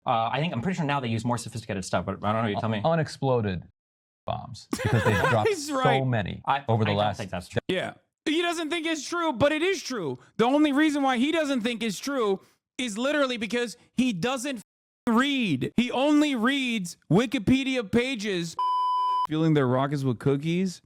I'm pretty sure now they use more sophisticated stuff, but I don't know. You tell me. Unexploded bombs, because they've dropped so many over the last. I think that's true. Yeah. He doesn't think it's true, but it is true. The only reason why he doesn't think it's true is literally because he doesn't read. He only reads Wikipedia pages. Filling their rockets with cookies.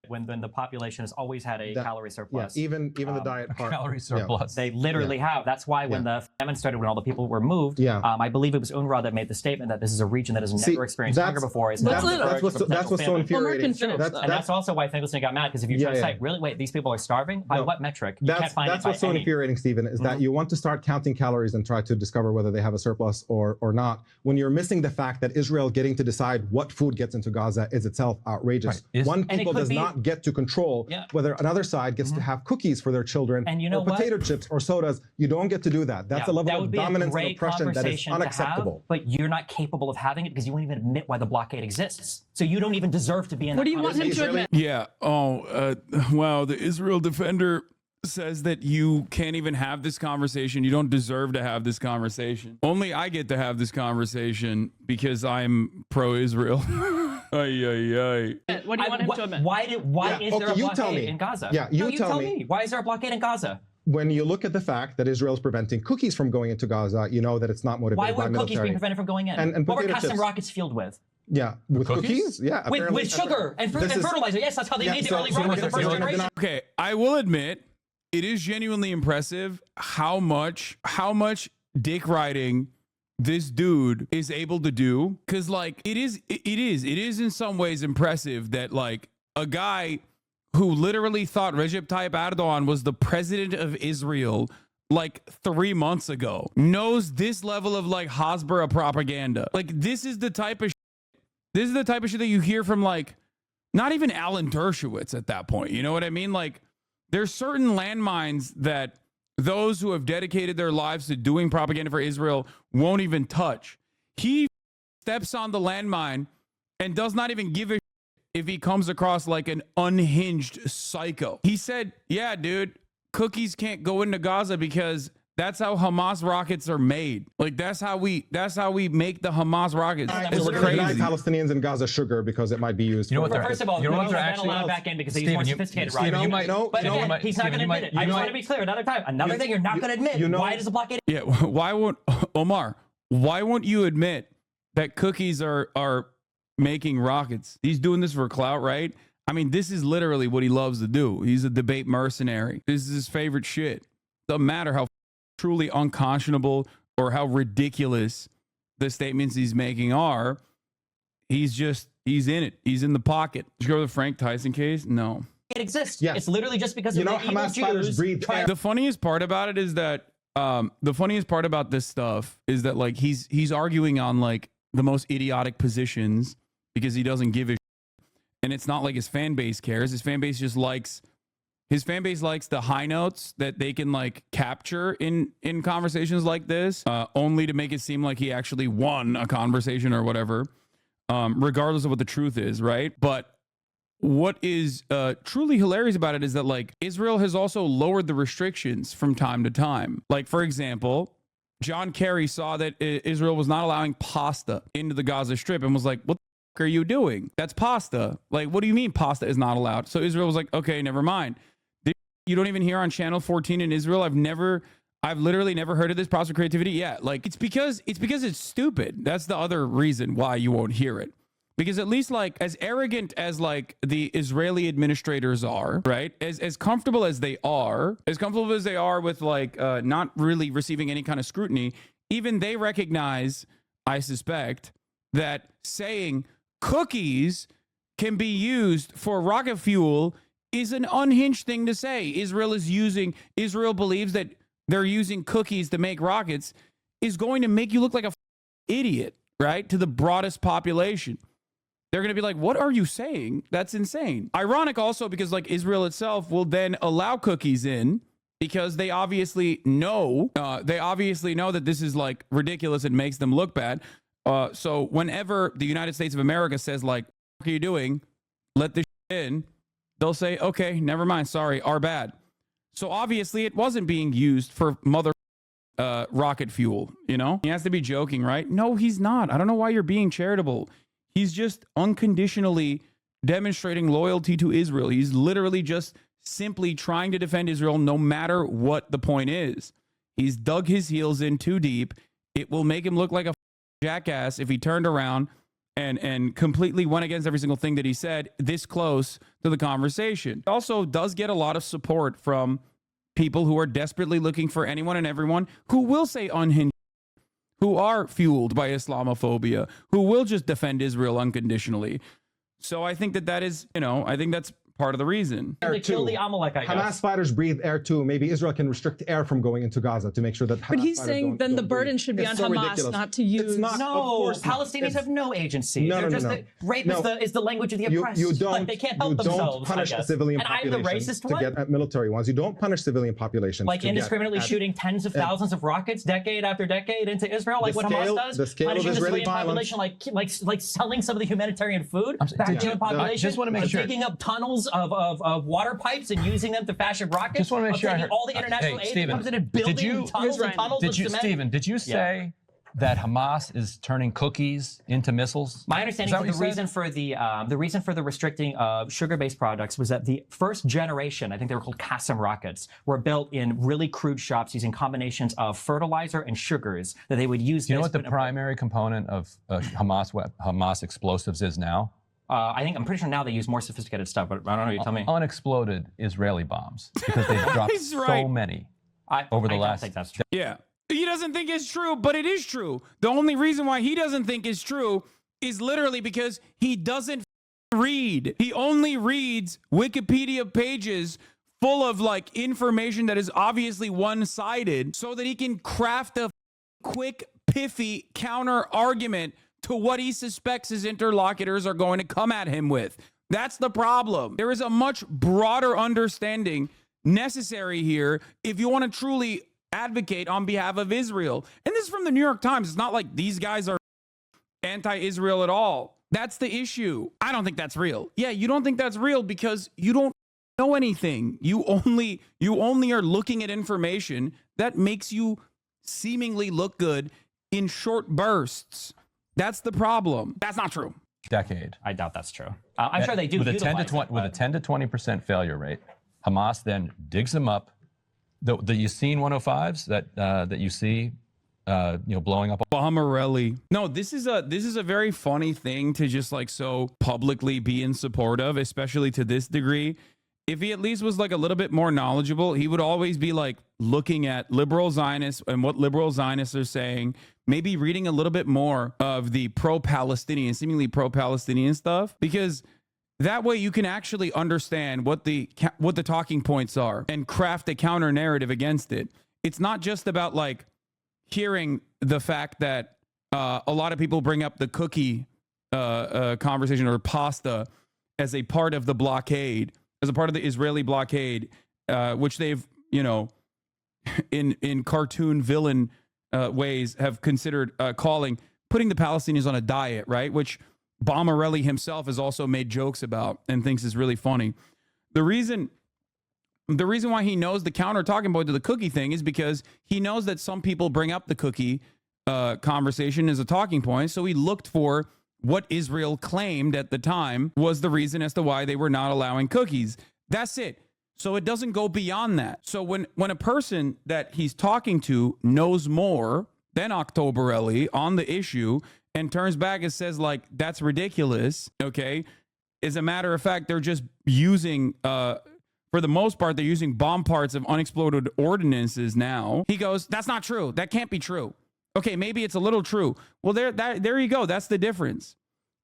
When the population has always had a calorie surplus. Yeah, even the diet part. Calorie surplus. They literally have. That's why when the famine started, when all the people were moved, I believe it was UNRWA that made the statement that this is a region that has never experienced hunger before. That's what's so infuriating. And that's also why Finkelstein got mad, because if you try to say, really, wait, these people are starving? By what metric? You can't find that's what's so infuriating, Stephen, is that you want to start counting calories and try to discover whether they have a surplus or not, when you're missing the fact that Israel getting to decide what food gets into Gaza is itself outrageous. Right. One people does not get to control whether another side gets to have cookies for their children, and you know or potato chips or sodas. You don't get to do that. That's a level of dominance and oppression that is unacceptable. But you're not capable of having it because you won't even admit why the blockade exists. So you don't even deserve to be in. What do you want him to admit? Yeah. Wow. The Israel defender says that you can't even have this conversation. You don't deserve to have this conversation. Only I get to have this conversation because I'm pro-Israel. What do you want him to admit? Why is there a blockade in Gaza? Yeah, you tell me. Why is there a blockade in Gaza? When you look at the fact that Israel is preventing cookies from going into Gaza, you know that it's not motivated by military. Why were cookies being prevented from going in? And what were custom rockets fueled with? Yeah, with cookies? Yeah. With sugar and fertilizer. Yes, that's how they made the early rockets the first generation. Okay, I will admit, it is genuinely impressive how much dick riding this dude is able to do, because like it is in some ways impressive that like a guy who literally thought Recep Tayyip Erdogan was the president of Israel like 3 months ago knows this level of like Hasbara propaganda. Like this is the type of shit that you hear from like not even Alan Dershowitz at that point. You know what I mean? Like there's certain landmines that those who have dedicated their lives to doing propaganda for Israel won't even touch. He steps on the landmine and does not even give a shit if he comes across like an unhinged psycho. He said, yeah, dude, cookies can't go into Gaza because that's how Hamas rockets are made. Like that's how we make the Hamas rockets. It's crazy. Palestinians in Gaza sugar because it might be used. You know what? First of all, you know what they're actually allowed back in because they use more sophisticated rockets. But again, he's not going to admit it. I just want to be clear another time. Another thing you're not going to admit. Why does the blockade? Yeah. Why won't Omar? Why won't you admit that cookies are making rockets? He's doing this for clout, right? I mean, this is literally what he loves to do. He's a debate mercenary. This is his favorite shit. Doesn't matter how truly unconscionable or how ridiculous the statements he's making are. He's in it. He's in the pocket. Did you go to the Frank Tyson case? No. It exists. Yeah. It's literally just because of the Hamas fighters breathe air. The funniest part about it is that the funniest part about this stuff is that like he's arguing on like the most idiotic positions because he doesn't give a shit. And it's not like his fan base cares. His fan base just likes the high notes that they can like capture in conversations like this, only to make it seem like he actually won a conversation or whatever, regardless of what the truth is, right? But what is truly hilarious about it is that like Israel has also lowered the restrictions from time to time. Like, for example, John Kerry saw that Israel was not allowing pasta into the Gaza Strip and was like, what the f are you doing? That's pasta. Like, what do you mean pasta is not allowed? So Israel was like, okay, never mind. You don't even hear on Channel 14 in Israel. I've literally never heard of this process of creativity. Yeah, like it's because it's stupid. That's the other reason why you won't hear it. Because at least like as arrogant as like the Israeli administrators are, right? As comfortable as they are with like not really receiving any kind of scrutiny, even they recognize, I suspect, that saying cookies can be used for rocket fuel is an unhinged thing to say. Israel believes that they're using cookies to make rockets is going to make you look like a idiot, right? To the broadest population. They're going to be like, what are you saying? That's insane. Ironic also because like Israel itself will then allow cookies in because they obviously know that this is like ridiculous and makes them look bad. So whenever the United States of America says like, what are you doing? Let this in. They'll say, okay, never mind. Sorry, our bad. So obviously it wasn't being used for rocket fuel, you know? He has to be joking, right? No, he's not. I don't know why you're being charitable. He's just unconditionally demonstrating loyalty to Israel. He's literally just simply trying to defend Israel no matter what the point is. He's dug his heels in too deep. It will make him look like a jackass if he turned around and completely went against every single thing that he said this close to the conversation. It also does get a lot of support from people who are desperately looking for anyone and everyone who will say unhinged, who are fueled by Islamophobia, who will just defend Israel unconditionally. So I think that is, I think that's part of the reason. They kill the Amalek, I guess. Hamas fighters breathe air too. Maybe Israel can restrict air from going into Gaza to make sure that Hamas But he's saying then the burden should be on Hamas, ridiculous. not to use. It's not, no, Palestinians have no agency. No, They're no, just no. Rape is the language of the oppressed. You don't, like, they can't help themselves. Don't punish I the guess. civilian and I'm population the racist to one? get at military ones. You don't punish civilian populations. Like indiscriminately shooting tens of thousands of rockets decade after decade into Israel, like what Hamas does? The scale punishing of the Israeli civilian violence. population, like selling some of the humanitarian food back to the population. Just want to make sure. Digging up tunnels of water pipes and using them to fashion rockets. Just want to make sure. Taking all the international aid that comes in and building tunnels and tunnels of cement. Stephen, did you say that Hamas is turning cookies into missiles? My understanding is the reason for the restricting of sugar-based products was that the first generation, I think they were called Qassam rockets, were built in really crude shops using combinations of fertilizer and sugars that they would use. Do you know what the primary component of Hamas explosives is now? I'm pretty sure now they use more sophisticated stuff, but I don't know. You tell me. Unexploded Israeli bombs, because they've dropped so many over the last. I don't think that's true. Yeah. He doesn't think it's true, but it is true. The only reason why he doesn't think it's true is literally because he doesn't read. He only reads Wikipedia pages full of like information that is obviously one-sided so that he can craft a quick, pithy counter argument to what he suspects his interlocutors are going to come at him with. That's the problem. There is a much broader understanding necessary here if you want to truly advocate on behalf of Israel. And this is from the New York Times. It's not like these guys are anti-Israel at all. That's the issue. I don't think that's real. Yeah, you don't think that's real because you don't know anything. You only are looking at information that makes you seemingly look good in short bursts. That's the problem. That's not true. Decade. I doubt that's true. I'm sure they do. With a 10 to 20% failure rate, Hamas then digs them up. The Yassine 105s that you see, blowing up. Bomarelli. No, this is a very funny thing to just like so publicly be in support of, especially to this degree. If he at least was like a little bit more knowledgeable, he would always be like looking at liberal Zionists and what liberal Zionists are saying, maybe reading a little bit more of the pro-Palestinian, seemingly pro-Palestinian stuff, because that way you can actually understand what the talking points are and craft a counter narrative against it. It's not just about like hearing the fact that a lot of people bring up the cookie conversation or pasta as a part of the blockade, as a part of the Israeli blockade, which they've, in cartoon villain ways have considered putting the Palestinians on a diet, right? Which Bomarelli himself has also made jokes about and thinks is really funny. The reason why he knows the counter talking point to the cookie thing is because he knows that some people bring up the cookie conversation as a talking point. So he looked for what Israel claimed at the time was the reason as to why they were not allowing cookies. That's it. So it doesn't go beyond that. So when a person that he's talking to knows more than Octoberelli on the issue and turns back and says, like, that's ridiculous, okay? As a matter of fact, they're just using, for the most part, they're using bomb parts of unexploded ordinances now. He goes, that's not true. That can't be true. Okay, maybe it's a little true. Well, there you go. That's the difference.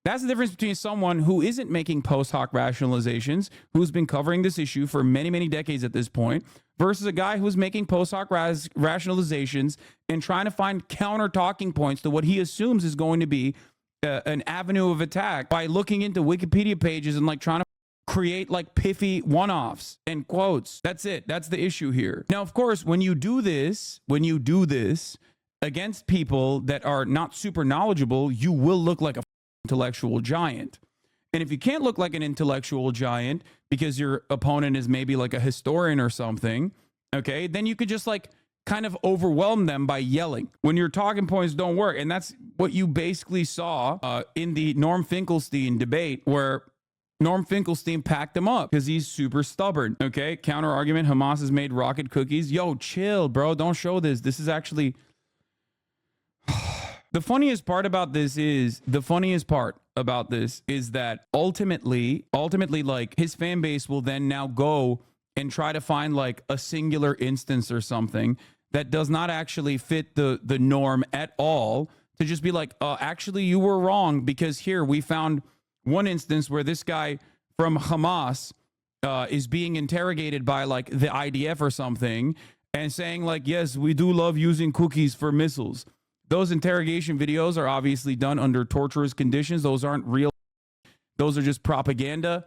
That's the difference between someone who isn't making post hoc rationalizations, who's been covering this issue for many, many decades at this point, versus a guy who's making post hoc rationalizations and trying to find counter talking points to what he assumes is going to be an avenue of attack by looking into Wikipedia pages and like trying to create like pithy one-offs and quotes. That's it. That's the issue here. Now, of course, when you do this against people that are not super knowledgeable, you will look like a intellectual giant. And if you can't look like an intellectual giant because your opponent is maybe like a historian or something, okay, then you could just like kind of overwhelm them by yelling when your talking points don't work. And that's what you basically saw in the Norm Finkelstein debate, where Norm Finkelstein packed him up because he's super stubborn. Okay. Counter argument. Hamas has made rocket cookies. Yo, chill, bro. Don't show this. This is actually the funniest part about this is that ultimately, like his fan base will then now go and try to find like a singular instance or something that does not actually fit the norm at all, to just be like, actually you were wrong, because here we found one instance where this guy from Hamas is being interrogated by like the IDF or something and saying like, yes, we do love using cookies for missiles. Those interrogation videos are obviously done under torturous conditions. Those aren't real. Those are just propaganda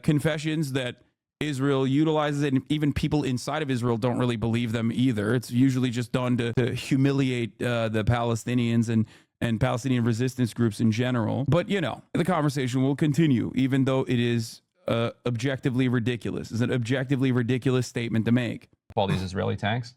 confessions that Israel utilizes, and even people inside of Israel don't really believe them either. It's usually just done to humiliate the Palestinians and Palestinian resistance groups in general. But, you know, the conversation will continue, even though it is objectively ridiculous. It's an objectively ridiculous statement to make. All these Israeli tanks?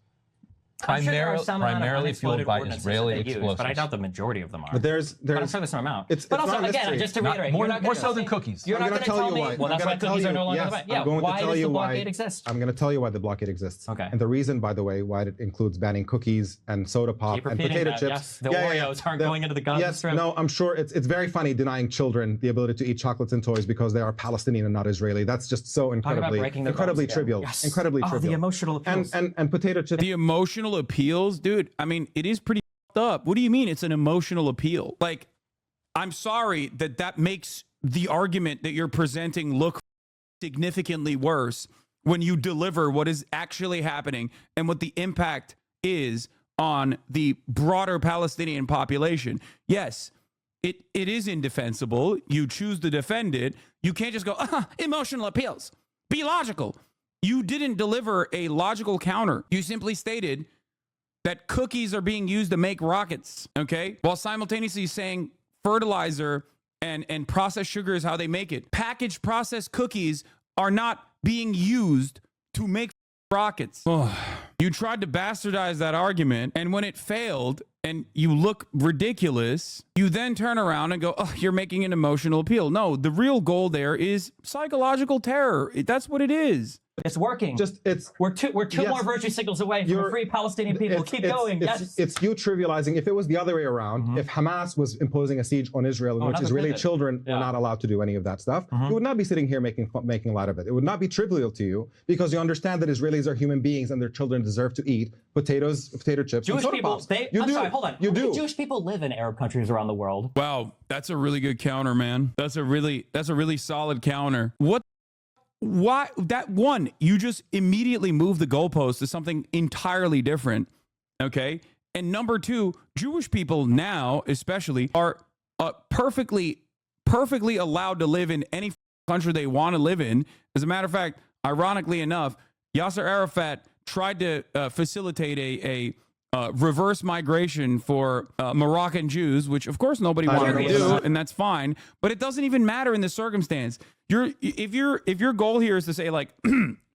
I'm sure there are some amount of Primarily fueled unexploded by ordnances Israeli that they use, explosives. but I doubt the majority of them are. But there's But I'm sure there's some amount. It's but also, not a again, mystery. just to reiterate, More you're not more gonna so than say- cookies. You're I'm not going going to to tell tell you me, why. well, that's why cookies are no longer the best. Yeah, I'm going why to tell does you the why. blockade exist? I'm going to tell you why the blockade exists. Okay. And the reason, by the way, why it includes banning cookies and soda pop Keep and repeating potato that, chips. yes. The Oreos aren't going into the Gaza Yes, Strip. no, I'm sure it's very funny denying children the ability to eat chocolates and toys because they are Palestinian and not Israeli. That's just so incredibly breaking their bones, yeah. trivial. Yes. Incredibly Oh, trivial. the emotional appeals. And potato chips. The emotional appeals, dude, I mean, it is pretty up. What do you mean it's an emotional appeal? Like, I'm sorry that makes the argument that you're presenting look significantly worse when you deliver what is actually happening and what the impact is on the broader Palestinian population. Yes, it is indefensible. You choose to defend it. You can't just go, emotional appeals. Be logical. You didn't deliver a logical counter. You simply stated that cookies are being used to make rockets, okay? While simultaneously saying fertilizer and processed sugar is how they make it. Packaged processed cookies are not being used to make rockets. You tried to bastardize that argument, and when it failed and you look ridiculous, you then turn around and go, oh, you're making an emotional appeal. No, the real goal there is psychological terror. That's what it is. It's working. We're two Yes. more virtue signals away from a free Palestinian people. Keep going. Yes. It's you trivializing. If it was the other way around, if Hamas was imposing a siege on Israel in which Israeli children were not allowed to do any of that stuff, you would not be sitting here making light of it. It would not be trivial to you because you understand that Israelis are human beings and their children deserve to eat potato chips, Jewish and soda people, pops. sorry, hold on. You How many do. Jewish people live in Arab countries around the world? Wow, that's a really good counter, man. That's a really solid counter. Why that one, you just immediately move the goalpost to something entirely different. Okay. And number two, Jewish people now, especially, are perfectly allowed to live in any country they want to live in. As a matter of fact, ironically enough, Yasser Arafat tried to facilitate a reverse migration for Moroccan Jews, which of course nobody wanted to do, and that's fine. But it doesn't even matter in this circumstance. If your goal here is to say like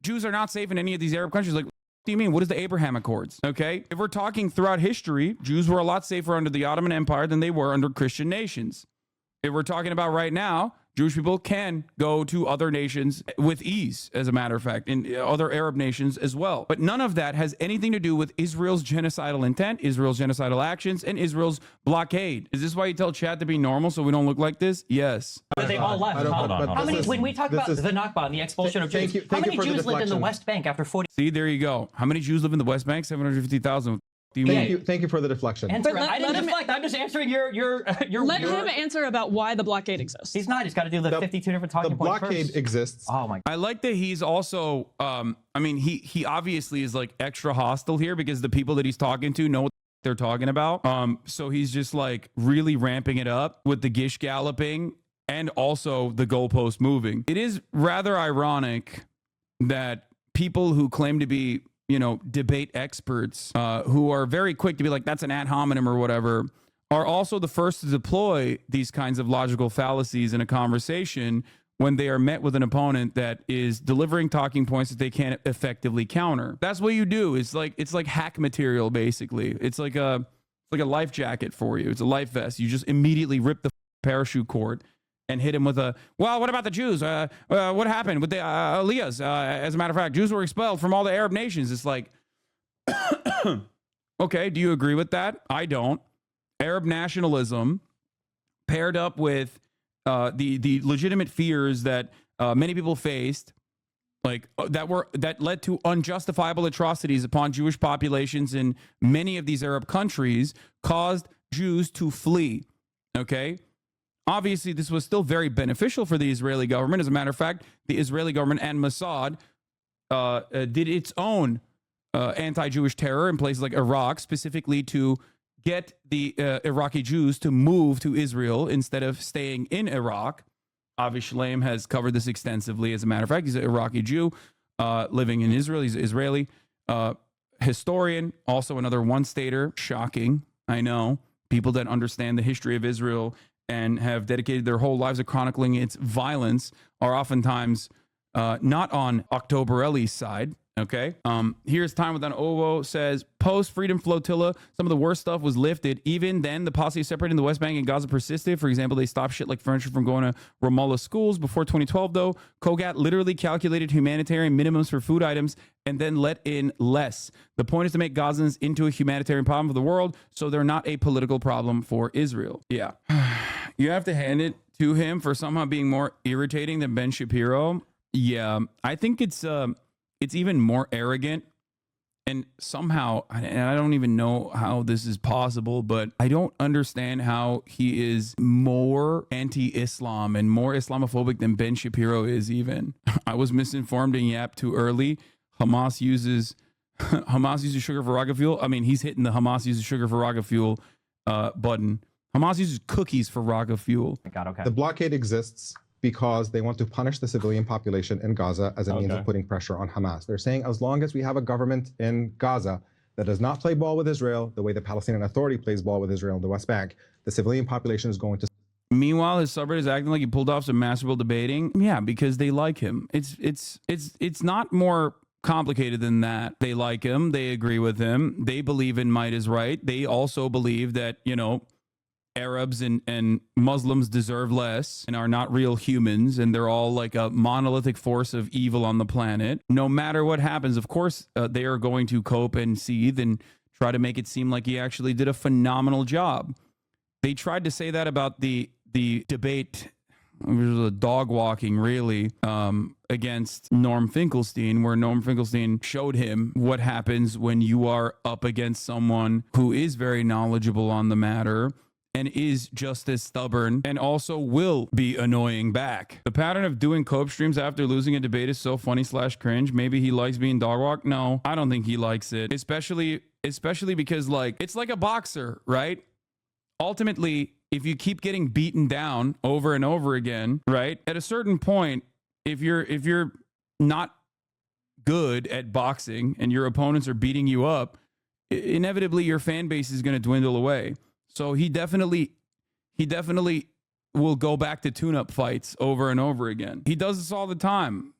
Jews are not safe in any of these Arab countries, like what do you mean? What is the Abraham Accords? Okay, if we're talking throughout history, Jews were a lot safer under the Ottoman Empire than they were under Christian nations. If we're talking about right now, Jewish people can go to other nations with ease, as a matter of fact, in other Arab nations as well. But none of that has anything to do with Israel's genocidal intent, Israel's genocidal actions, and Israel's blockade. Is this why you tell Chad to be normal so we don't look like this? Yes. But they all left. How many? When we talk about the Nakba and the expulsion of Jews, how many Jews lived in the West Bank after 40? See, there you go. How many Jews live in the West Bank? 750,000. Thank you for the deflection. I didn't deflect. I'm just answering your. Let him answer about why the blockade exists. He's not. He's got to do the 52 different talking points first. The blockade exists. Oh my. I like that he's also. I mean, he obviously is like extra hostile here because the people that he's talking to know what they're talking about. So he's just like really ramping it up with the gish galloping and also the goalpost moving. It is rather ironic that people who claim to be, debate experts, who are very quick to be like, that's an ad hominem or whatever, are also the first to deploy these kinds of logical fallacies in a conversation when they are met with an opponent that is delivering talking points that they can't effectively counter. That's what you do. It's like hack material, basically. It's like a life jacket for you. It's a life vest. You just immediately rip the parachute cord and hit him with a, well, what about the Jews? What happened with the Aliyahs? As a matter of fact, Jews were expelled from all the Arab nations. It's like, okay, do you agree with that? I don't. Arab nationalism paired up with the legitimate fears that many people faced, like that led to unjustifiable atrocities upon Jewish populations in many of these Arab countries, caused Jews to flee. Okay. Obviously, this was still very beneficial for the Israeli government. As a matter of fact, the Israeli government and Mossad did its own anti-Jewish terror in places like Iraq, specifically to get the Iraqi Jews to move to Israel instead of staying in Iraq. Avi Shlaim has covered this extensively. As a matter of fact, he's an Iraqi Jew living in Israel. He's an Israeli historian, also another one-stater. Shocking, I know. People that understand the history of Israel and have dedicated their whole lives to chronicling its violence are oftentimes not on Octoberelli's side. Okay. Here's Time Without Ovo says, post-Freedom Flotilla, some of the worst stuff was lifted. Even then, the policy separating the West Bank and Gaza persisted. For example, they stopped shit like furniture from going to Ramallah schools. Before 2012, though, Kogat literally calculated humanitarian minimums for food items and then let in less. The point is to make Gazans into a humanitarian problem for the world, so they're not a political problem for Israel. Yeah. You have to hand it to him for somehow being more irritating than Ben Shapiro. Yeah. I think it's even more arrogant, and somehow, and I don't even know how this is possible, but I don't understand how he is more anti-Islam and more Islamophobic than Ben Shapiro is even. I was misinformed and yapped too early. Hamas uses sugar for rocket fuel. I mean, he's hitting the Hamas uses sugar for rocket fuel button. Hamas uses cookies for rocket fuel. God, okay. The blockade exists because they want to punish the civilian population in Gaza as a means of putting pressure on Hamas. They're saying as long as we have a government in Gaza that does not play ball with Israel the way the Palestinian Authority plays ball with Israel in the West Bank, the civilian population is going to... Meanwhile, his suburb is acting like he pulled off some masterful debating. Yeah, because they like him. It's not more complicated than that. They like him. They agree with him. They believe in might is right. They also believe that, you know, Arabs and Muslims deserve less and are not real humans, and they're all like a monolithic force of evil on the planet. No matter what happens, of course, they are going to cope and seethe and try to make it seem like he actually did a phenomenal job. They tried to say that about the debate, which was a dog walking really, against Norm Finkelstein, where Norm Finkelstein showed him what happens when you are up against someone who is very knowledgeable on the matter and is just as stubborn and also will be annoying back. The pattern of doing cope streams after losing a debate is so funny / cringe. Maybe he likes being dog walked. No, I don't think he likes it. Especially because, like, it's like a boxer, right? Ultimately, if you keep getting beaten down over and over again, right? At a certain point, if you're not good at boxing and your opponents are beating you up, inevitably your fan base is going to dwindle away. So he definitely will go back to tune-up fights over and over again. He does this all the time.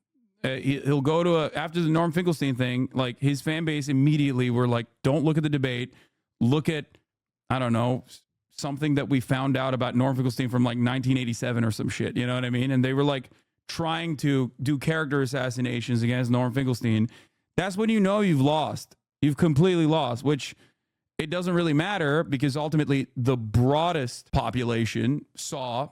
He'll go to after the Norm Finkelstein thing, like his fan base immediately were like, don't look at the debate. Look at, I don't know, something that we found out about Norm Finkelstein from like 1987 or some shit. You know what I mean? And they were like trying to do character assassinations against Norm Finkelstein. That's when you know you've lost. You've completely lost, which... it doesn't really matter because ultimately the broadest population saw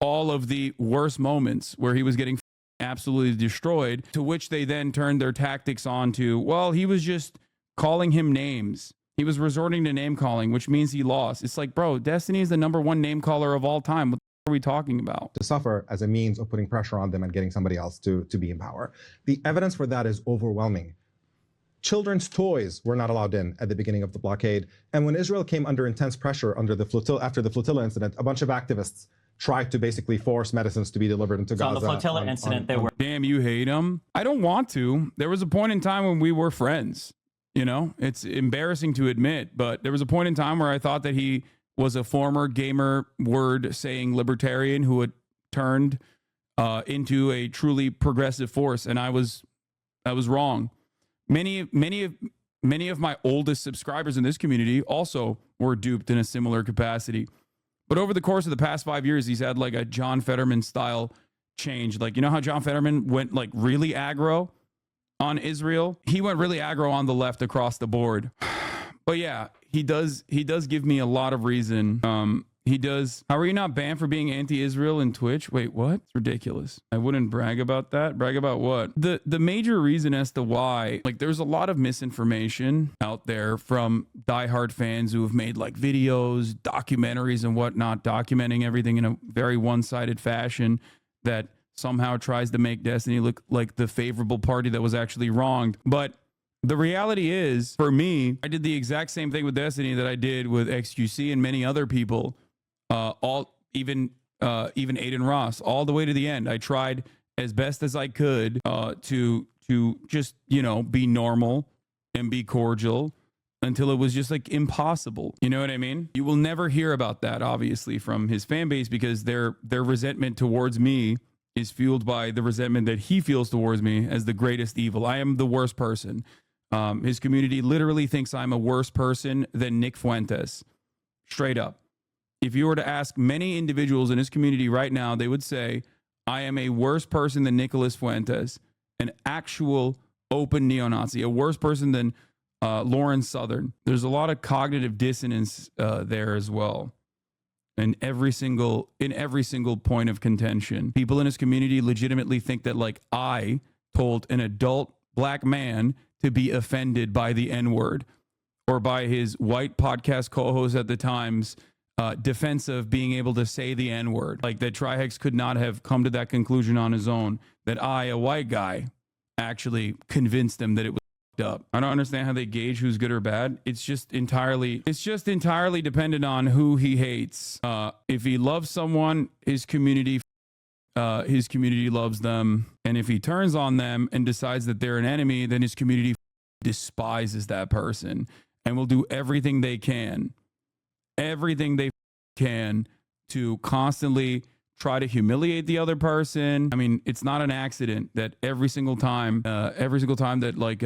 all of the worst moments where he was getting absolutely destroyed, to which they then turned their tactics on to, well, he was just calling him names. He was resorting to name calling, which means he lost. It's like, bro, Destiny is the #1 name caller of all time. What are we talking about? To suffer as a means of putting pressure on them and getting somebody else to be in power. The evidence for that is overwhelming. Children's toys were not allowed in at the beginning of the blockade. And when Israel came under intense pressure after the flotilla incident, a bunch of activists tried to basically force medicines to be delivered into Gaza. On the flotilla incident, they were... Damn, you hate him? I don't want to. There was a point in time when we were friends. You know, it's embarrassing to admit, but there was a point in time where I thought that he was a former gamer word saying libertarian who had turned into a truly progressive force, and I was wrong. Many of my oldest subscribers in this community also were duped in a similar capacity. But over the course of the past 5 years, he's had like a John Fetterman style change. Like, you know how John Fetterman went like really aggro on Israel? He went really aggro on the left across the board. But yeah, he does give me a lot of reason. He does. How are you not banned for being anti-Israel in Twitch? Wait, what? It's ridiculous. I wouldn't brag about that. Brag about what? The major reason as to why, like, there's a lot of misinformation out there from diehard fans who have made like videos, documentaries and whatnot, documenting everything in a very one-sided fashion that somehow tries to make Destiny look like the favorable party that was actually wronged. But the reality is, for me, I did the exact same thing with Destiny that I did with XQC and many other people. Even Aiden Ross, all the way to the end. I tried as best as I could to just, you know, be normal and be cordial until it was just like impossible. You know what I mean? You will never hear about that, obviously, from his fan base, because their resentment towards me is fueled by the resentment that he feels towards me as the greatest evil. I am the worst person. His community literally thinks I'm a worse person than Nick Fuentes. Straight up. If you were to ask many individuals in his community right now, they would say, I am a worse person than Nicholas Fuentes, an actual open neo-Nazi, a worse person than Lawrence Southern. There's a lot of cognitive dissonance there as well. In every single point of contention. People in his community legitimately think that, like, I told an adult black man to be offended by the N-word, or by his white podcast co-host at the time's defense of being able to say the N-word. Like, that Trihex could not have come to that conclusion on his own, that I, a white guy, actually convinced them that it was up. I don't understand how they gauge who's good or bad. It's just entirely dependent on who he hates. If he loves someone, his community loves them. And if he turns on them and decides that they're an enemy, then his community despises that person and will do everything they can to constantly try to humiliate the other person. I mean, it's not an accident that every single time that like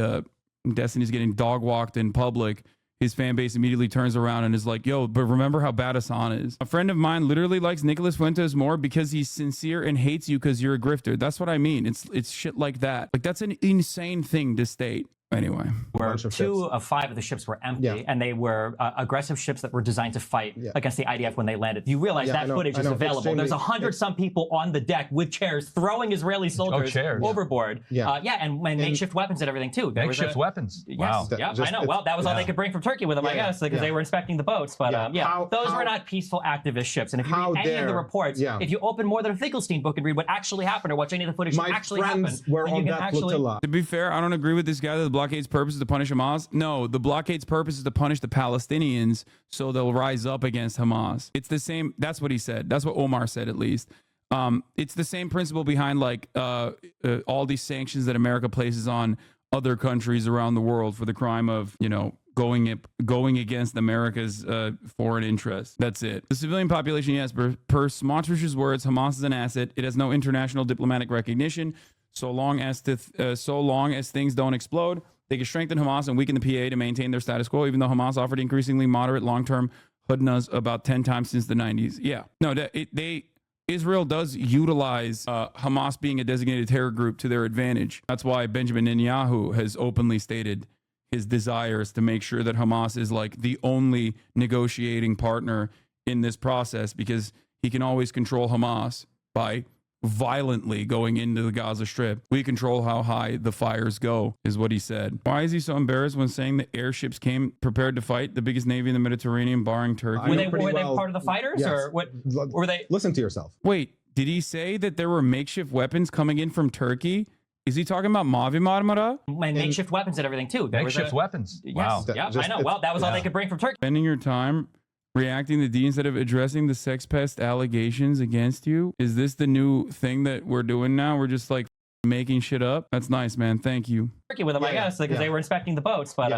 Destiny's getting dog walked in public, his fan base immediately turns around and is like, yo, but remember how bad Hasan is. A friend of mine literally likes Nicholas Fuentes more because he's sincere and hates you because you're a grifter. That's what I mean. It's shit like that. Like, that's an insane thing to state. Anyway, where 2 of 5 of the ships were empty, and they were aggressive ships that were designed to fight against the IDF when they landed. You realize that footage is available. There's 100-some people on the deck with chairs throwing Israeli soldiers overboard. And makeshift weapons and everything too. Makeshift weapons. Wow. Yeah, I know. Well, that was all they could bring from Turkey with them, I guess, because they were inspecting the boats. But those were not peaceful activist ships. And if you read any of the reports, if you open more than a Finkelstein book and read what actually happened or watch any of the footage that actually happened, to be fair, I don't agree with this guy that the blockade's purpose is to punish Hamas. No, the blockade's purpose is to punish the Palestinians so they'll rise up against Hamas. It's the same. That's what he said. That's what Omar said, at least. It's the same principle behind like all these sanctions that America places on other countries around the world for the crime of, you know, going against America's foreign interests. That's it. The civilian population, yes, per Smotrich's words, Hamas is an asset. It has no international diplomatic recognition. So long as things don't explode, they can strengthen Hamas and weaken the PA to maintain their status quo, even though Hamas offered increasingly moderate long-term hudnas about 10 times since the 90s. Yeah. No, Israel does utilize Hamas being a designated terror group to their advantage. That's why Benjamin Netanyahu has openly stated his desires to make sure that Hamas is like the only negotiating partner in this process, because he can always control Hamas by violently going into the Gaza Strip. We control how high the fires go, is what he said. Why is he so embarrassed when saying the airships came prepared to fight the biggest navy in the Mediterranean, barring Turkey? Were they part of the fighters, or what? Were they? Listen to yourself. Wait, did he say that there were makeshift weapons coming in from Turkey? Is he talking about Mavi Marmara? And makeshift weapons and everything too. Makeshift weapons. Wow. Yeah, I know. Well, that was all they could bring from Turkey. Spending your time reacting to D instead of addressing the sex pest allegations against you? Is this the new thing that we're doing now? We're just like making shit up. That's nice, man. Thank you. Tricky with them, I guess, because they were inspecting the boats. But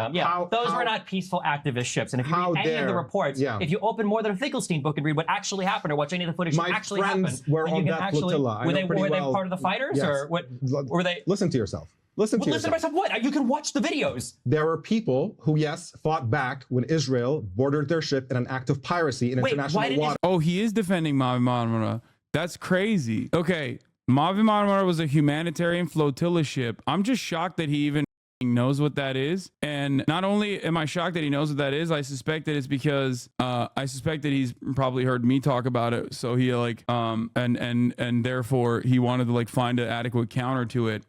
those were not peaceful activist ships. And if you read any of the reports, if you open more than a Finkelstein book and read what actually happened or watch any of the footage that actually happened, were on that flotilla. Were they part of the fighters or what? Were they? Listen to yourself. Listen to myself. What? You can watch the videos. There were people who, yes, fought back when Israel boarded their ship in an act of piracy in international water. Oh, he is defending Mavi Marmara. That's crazy. Okay, Mavi Marmara was a humanitarian flotilla ship. I'm just shocked that he even knows what that is. And not only am I shocked that he knows what that is, I suspect that it's because I suspect that he's probably heard me talk about it. So he like and therefore he wanted to like find an adequate counter to it.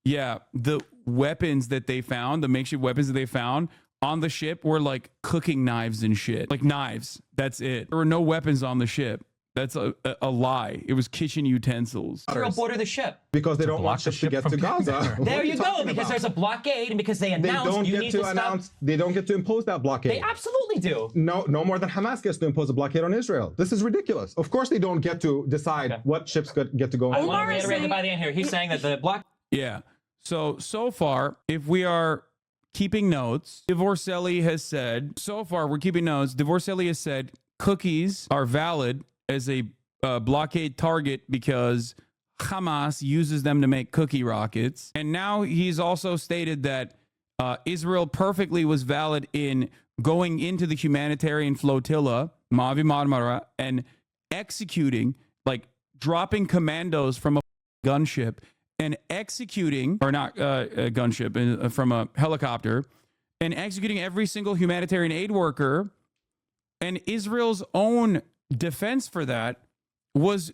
Yeah, the weapons that they found, the makeshift weapons that they found on the ship were like cooking knives and shit. Like knives. That's it. There were no weapons on the ship. That's a lie. It was kitchen utensils. Israel boarded the ship. Because they don't want ships to get to Gaza. There you go. Because there's a blockade and because they announced you need to stop. They don't get to impose that blockade. They absolutely do. No more than Hamas gets to impose a blockade on Israel. This is ridiculous. Of course they don't get to decide what ships get to go. I want to reiterate by the end here. He's saying that the block. Yeah. So far, if we are keeping notes, Divorcelli has said, so far we're keeping notes, Divorcelli has said cookies are valid as a blockade target because Hamas uses them to make cookie rockets. And now he's also stated that Israel perfectly was valid in going into the humanitarian flotilla, Mavi Marmara, and executing, like dropping commandos from a gunship and executing, or not a gunship, from a helicopter, and executing every single humanitarian aid worker. And Israel's own defense for that was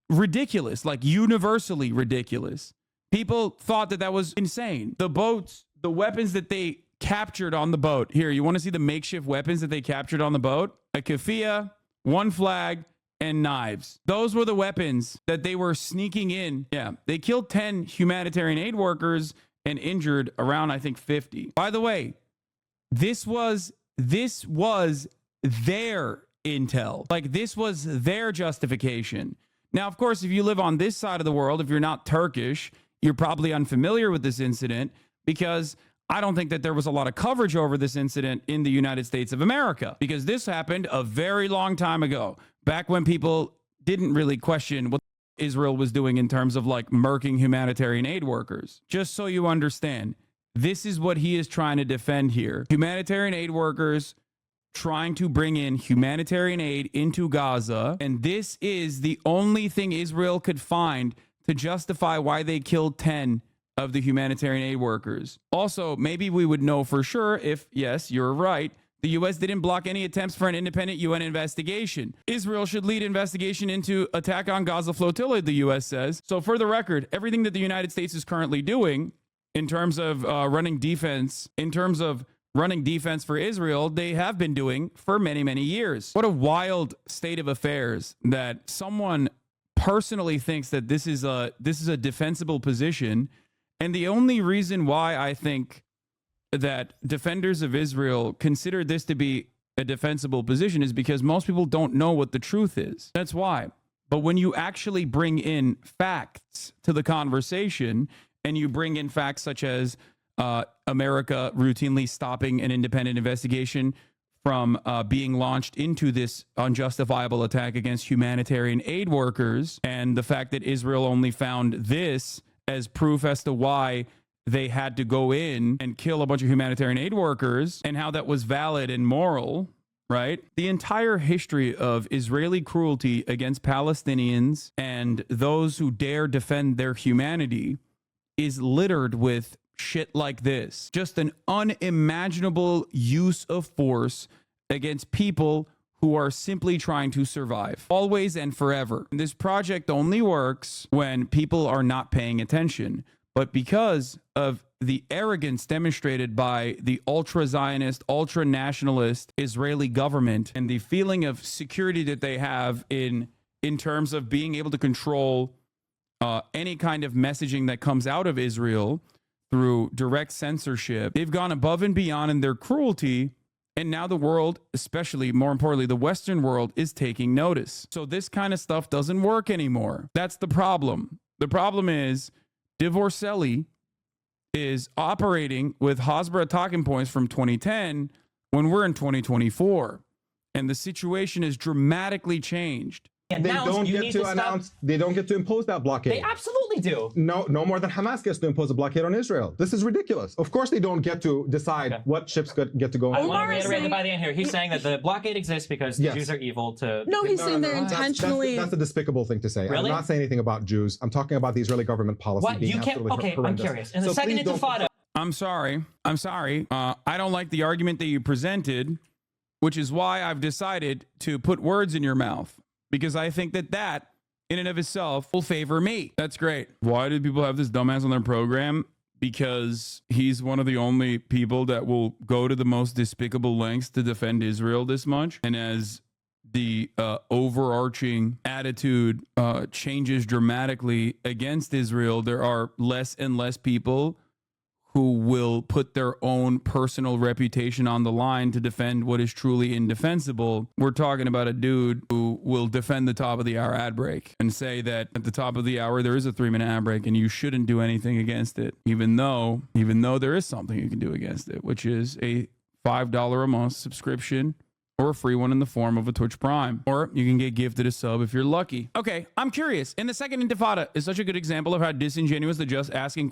ridiculous, like universally ridiculous. People thought that that was insane. The boats, the weapons that they captured on the boat. Here, you want to see the makeshift weapons that they captured on the boat? A keffiyeh, one flag, and knives. Those were the weapons that they were sneaking in. Yeah, they killed 10 humanitarian aid workers and injured around, I think, 50. By the way, this was their intel. Like, this was their justification. Now, of course, if you live on this side of the world, if you're not Turkish, you're probably unfamiliar with this incident because I don't think that there was a lot of coverage over this incident in the United States of America because this happened a very long time ago, back when people didn't really question what Israel was doing in terms of like murking humanitarian aid workers. Just so you understand, this is what he is trying to defend here. Humanitarian aid workers trying to bring in humanitarian aid into Gaza, and this is the only thing Israel could find to justify why they killed 10 of the humanitarian aid workers. Also, maybe we would know for sure if, yes, you're right, the U.S. didn't block any attempts for an independent UN investigation. Israel should lead investigation into attack on Gaza flotilla, the U.S. says. So for the record, everything that the United States is currently doing in terms of running defense for Israel, they have been doing for many, many years. What a wild state of affairs that someone personally thinks that this is a defensible position. And the only reason why I think that defenders of Israel consider this to be a defensible position is because most people don't know what the truth is. That's why. But when you actually bring in facts to the conversation, and you bring in facts such as America routinely stopping an independent investigation from being launched into this unjustifiable attack against humanitarian aid workers, and the fact that Israel only found this as proof as to why they had to go in and kill a bunch of humanitarian aid workers and how that was valid and moral, right? The entire history of Israeli cruelty against Palestinians and those who dare defend their humanity is littered with shit like this. Just an unimaginable use of force against people who are simply trying to survive, always and forever. This project only works when people are not paying attention. But because of the arrogance demonstrated by the ultra-Zionist, ultra-nationalist Israeli government and the feeling of security that they have in terms of being able to control any kind of messaging that comes out of Israel through direct censorship, they've gone above and beyond in their cruelty. And now the world, especially more importantly, the Western world, is taking notice. So this kind of stuff doesn't work anymore. That's the problem. The problem is Divorcelli is operating with Hasbara talking points from 2010 when we're in 2024. And the situation has dramatically changed. They don't get to announce. They don't get to impose that blockade. They absolutely do. No more than Hamas gets to impose a blockade on Israel. This is ridiculous. Of course, they don't get to decide what ships get to go. I on. want to reiterate the by the end here. He's saying that the blockade exists because the Jews are evil. No, he's saying they're intentionally. That's a despicable thing to say. Really? I'm not saying anything about Jews. I'm talking about the Israeli government policy. What being you can't? absolutely Okay, horrendous. I'm curious. In the second Intifada. I'm sorry. I don't like the argument that you presented, which is why I've decided to put words in your mouth. Because I think that in and of itself will favor me. That's great. Why do people have this dumbass on their program? Because he's one of the only people that will go to the most despicable lengths to defend Israel this much. And as the overarching attitude changes dramatically against Israel, there are less and less people who will put their own personal reputation on the line to defend what is truly indefensible. We're talking about a dude who will defend the top of the hour ad break and say that at the top of the hour there is a 3-minute ad break and you shouldn't do anything against it, even though there is something you can do against it, which is a $5 a month subscription or a free one in the form of a Twitch Prime. Or you can get gifted a sub if you're lucky. Okay, I'm curious. In the second Intifada is such a good example of how disingenuous the just asking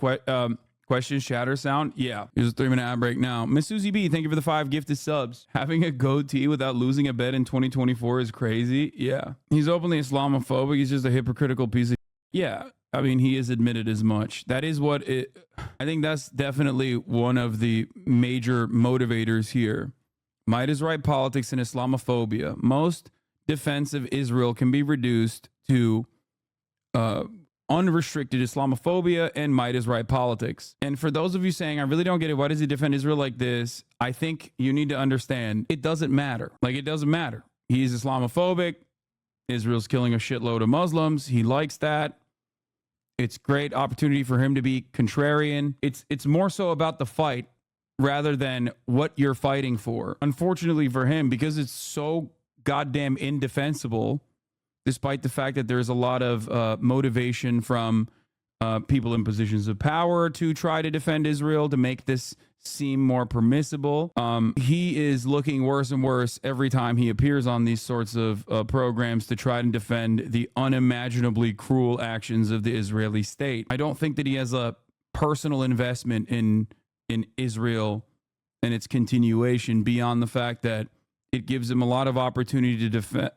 questions chatter sound. Yeah, here's a 3-minute ad break now. Miss Susie B, thank you for the 5 gifted subs. Having a goatee without losing a bet in 2024 is crazy. Yeah. He's openly Islamophobic. He's just a hypocritical piece of... Yeah. I mean, he has admitted as much. That is what it... I think that's definitely one of the major motivators here. Might is right politics and Islamophobia. Most defense of Israel can be reduced to... unrestricted Islamophobia and might is right politics. And for those of you saying, I really don't get it, why does he defend Israel like this? I think you need to understand it doesn't matter. Like, it doesn't matter. He's Islamophobic. Israel's killing a shitload of Muslims. He likes that. It's great opportunity for him to be contrarian. It's more so about the fight rather than what you're fighting for. Unfortunately for him, because it's so goddamn indefensible, despite the fact that there's a lot of motivation from people in positions of power to try to defend Israel, to make this seem more permissible. He is looking worse and worse every time he appears on these sorts of programs to try and defend the unimaginably cruel actions of the Israeli state. I don't think that he has a personal investment in Israel and its continuation beyond the fact that it gives him a lot of opportunity to defend,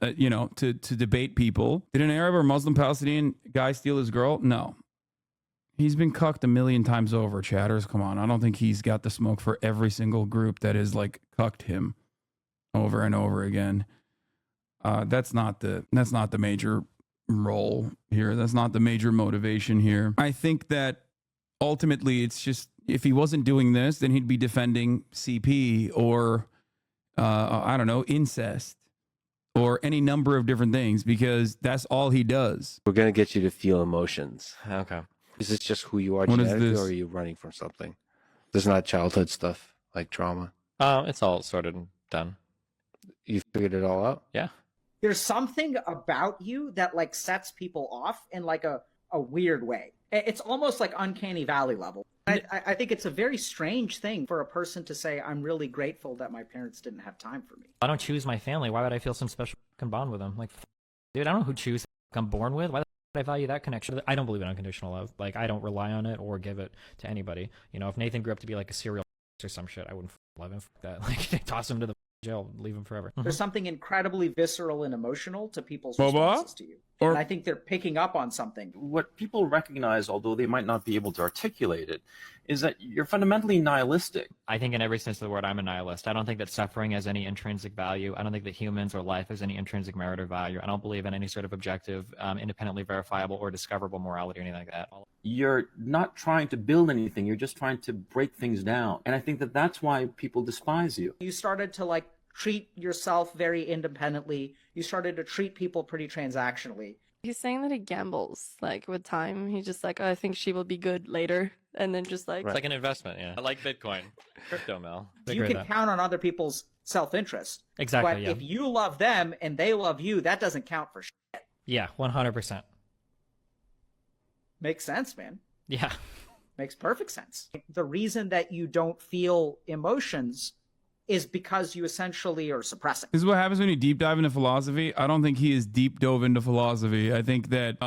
to debate people. Did an Arab or Muslim Palestinian guy steal his girl? No. He's been cucked a million times over, chatters. Come on. I don't think he's got the smoke for every single group that has like cucked him over and over again. That's not the major role here. That's not the major motivation here. I think that ultimately it's just, if he wasn't doing this, then he'd be defending CP or I don't know, incest or any number of different things, because that's all he does. We're going to get you to feel emotions. Okay. Is this just who you are genetically, or are you running from something? This is not childhood stuff like trauma. It's all sorted and done. You figured it all out? Yeah. There's something about you that like sets people off in like a weird way. It's almost like uncanny valley level. I think it's a very strange thing for a person to say, I'm really grateful that my parents didn't have time for me. I don't choose my family. Why would I feel some special bond with them? Like, dude, I don't know who choose I'm born with. Why would I value that connection? I don't believe in unconditional love. Like, I don't rely on it or give it to anybody. You know, if Nathan grew up to be like a serial or some shit, I wouldn't love him for that. Like, toss him to the jail, leave him forever. There's something incredibly visceral and emotional to people's responses to you. And I think they're picking up on something. What people recognize, although they might not be able to articulate it, is that you're fundamentally nihilistic. I think in every sense of the word, I'm a nihilist. I don't think that suffering has any intrinsic value. I don't think that humans or life has any intrinsic merit or value. I don't believe in any sort of objective, independently verifiable or discoverable morality or anything like that. You're not trying to build anything. You're just trying to break things down. And I think that that's why people despise you. You started to like treat yourself very independently. You started to treat people pretty transactionally. He's saying that he gambles, like, with time. He's just like, oh, I think she will be good later. And then just like... It's like an investment, yeah. Like Bitcoin. Crypto, Mel. You can count on other people's self-interest. Exactly, but yeah. if you love them and they love you, that doesn't count for shit. Yeah, 100%. Makes sense, man. Yeah. Makes perfect sense. The reason that you don't feel emotions is because you essentially are suppressing. This is what happens when you deep dive into philosophy. I don't think he is deep dove into philosophy. I think that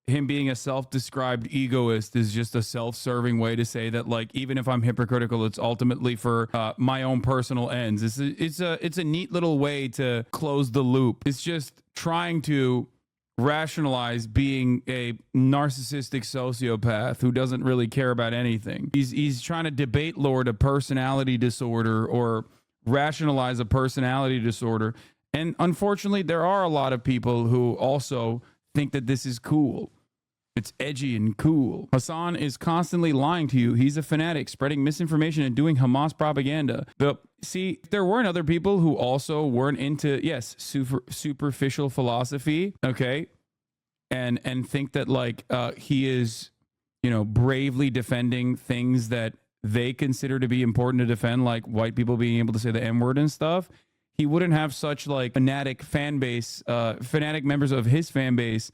him being a self-described egoist is just a self-serving way to say that, like, even if I'm hypocritical, it's ultimately for my own personal ends. It's a neat little way to close the loop. It's just trying to rationalize being a narcissistic sociopath who doesn't really care about anything. He's trying to debate lord a personality disorder or rationalize a personality disorder. And unfortunately, there are a lot of people who also think that this is cool. It's edgy and cool. Hasan is constantly lying to you. He's a fanatic, spreading misinformation and doing Hamas propaganda. See, there weren't other people who also weren't into, yes, superficial philosophy, okay, and think that, like, he is, you know, bravely defending things that they consider to be important to defend, like white people being able to say the N-word and stuff. He wouldn't have such, like, fanatic fan base, fanatic members of his fan base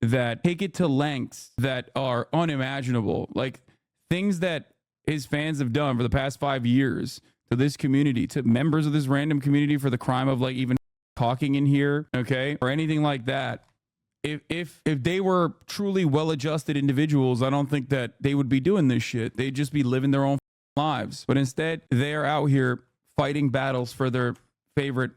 that take it to lengths that are unimaginable, like things that his fans have done for the past 5 years to this community, to members of this random community for the crime of, like, even talking in here, okay, or anything like that. If they were truly well-adjusted individuals, I don't think that they would be doing this shit. They'd just be living their own lives. But instead, they are out here fighting battles for their favorite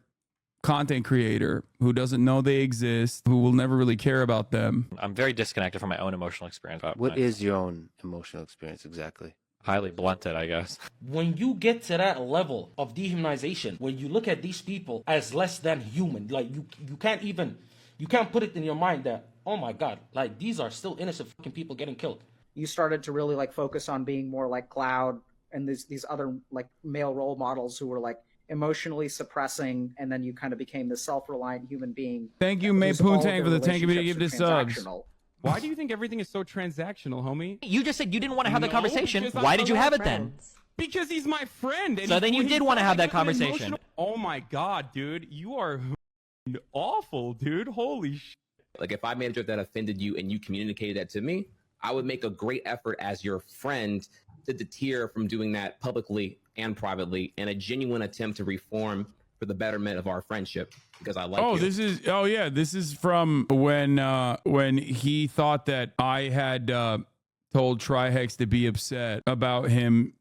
content creator who doesn't know they exist, who will never really care about them. I'm very disconnected from my own emotional experience. What is your own emotional experience exactly? Highly blunted, I guess. When you get to that level of dehumanization, when you look at these people as less than human, like you can't put it in your mind that, oh my God, like these are still innocent fucking people getting killed. You started to really, like, focus on being more like Cloud and these other, like, male role models who were, like, emotionally suppressing, and then you kind of became this self-reliant human being. Thank you, May Poontang, for the 10 community give to subs. Why do you think everything is so transactional, homie? You just said you didn't want to have the conversation. Why did you have it then? Because he's my friend. And so then you did want to have that conversation. Oh my God, dude. You are awful, dude. Holy shit. Like, if I made a joke that offended you and you communicated that to me, I would make a great effort as your friend to deter from doing that publicly and privately, in a genuine attempt to reform for the betterment of our friendship, because I like you. This is from when he thought that I had told Trihex to be upset about him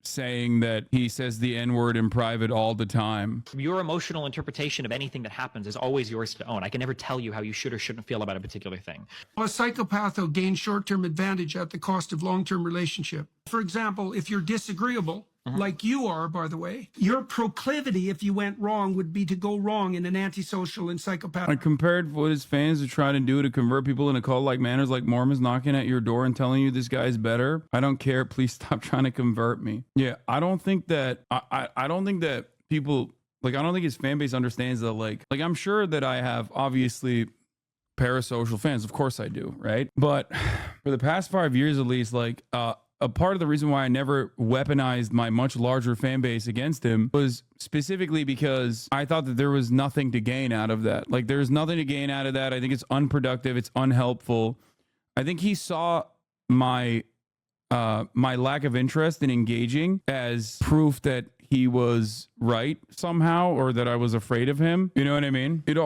saying that he says the N-word in private all the time. Your emotional interpretation of anything that happens is always yours to own. I can never tell you how you should or shouldn't feel about a particular thing. A psychopath will gain short-term advantage at the cost of long-term relationship. For example, if you're disagreeable, like you are, by the way, your proclivity, if you went wrong, would be to go wrong in an antisocial and psychopathic. I compared what his fans are trying to do to convert people into cult-like manners, like Mormons knocking at your door and telling you this guy's better. I don't care. Please stop trying to convert me. Yeah, I don't think that I don't think that people, like, I don't think his fan base understands that, like I'm sure that I have obviously parasocial fans. Of course I do, right? But for the past 5 years at least, like a part of the reason why I never weaponized my much larger fan base against him was specifically because I thought that there was nothing to gain out of that. Like, there's nothing to gain out of that. I think it's unproductive. It's unhelpful. I think he saw my lack of interest in engaging as proof that he was right somehow, or that I was afraid of him. You know what I mean? I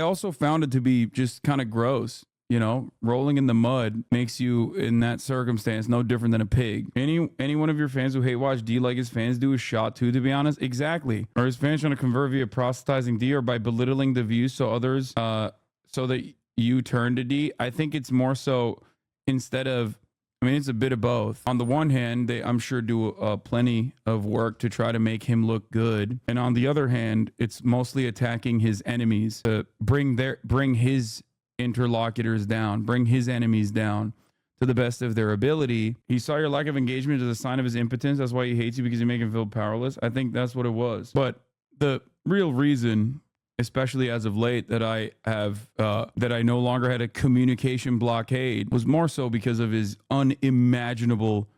also found it to be just kind of gross. You know, rolling in the mud makes you, in that circumstance, no different than a pig. Any one of your fans who hate watch D like his fans do is shot too, to be honest. Exactly. Or his fans trying to convert via proselytizing D, or by belittling the views so others, so that you turn to D. I think it's more so, instead of, I mean, it's a bit of both. On the one hand, they, I'm sure, do plenty of work to try to make him look good. And on the other hand, it's mostly attacking his enemies to bring his interlocutors down, bring his enemies down to the best of their ability. He saw your lack of engagement as a sign of his impotence. That's why he hates you, because you make him feel powerless. I think that's what it was. But the real reason, especially as of late, that I no longer had a communication blockade was more so because of his unimaginable